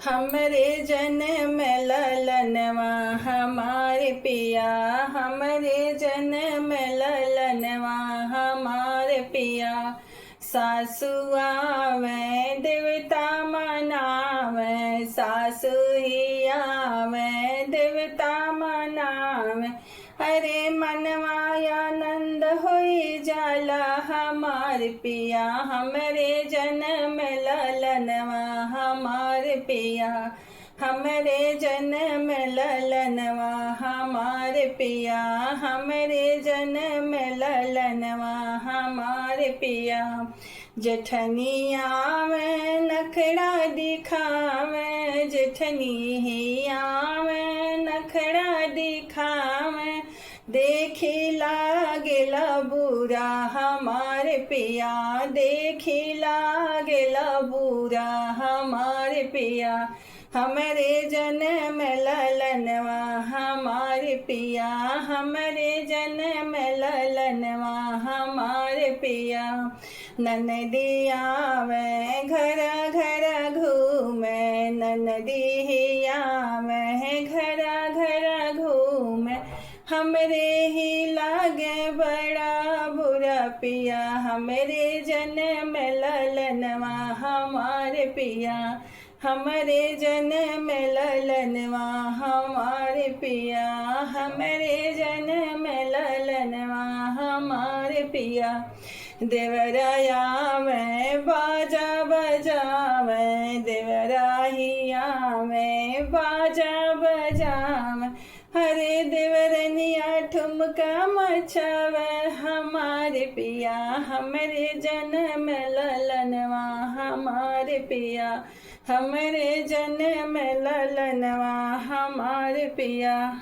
हमरे जन्म ललनवा हमारे पिया, हमरे जन्म ललनवा हमारे पिया। सासु आवे देवता मनावे, सासु ही आवे देवता मनावे। अरे मनवा आनंद होई जाला हमार पिया, हमरे जन्म ललनवा हमार पिया, हमरे जन्म ललनवा हमार पिया, हमरे जन्म ललनवा हमार पिया। जेठनिया में नखड़ा दिखावे, जेठनी ही आवे नखड़ा दिखावे। देखी लागेला बुरा हमारे पिया, देखी लागेला बुरा हमारे पिया। हमरे जन्म ललनवा हमारे पिया, हमरे जन्म ललनवा हमारे पिया। ननदी आवे घर घर घूमे, ननदी ही आवे घर घर घूमे। हमरे ही लागे बड़ा बुरा पिया, हमरे जन्म ललनवा हमारे पिया, हमरे जन्म ललनवा हमारे पिया, हमरे जन्म ललनवा हमारे पिया। देवराया में बाजा बजावे, देवराहिया में बाजा बजावे। हरे देवरनिया ठुमका मचावे हमारे पिया, हमरे जन्म ललनवा हमारे पिया, हमरे जन्म ललनवा हमारे पिया।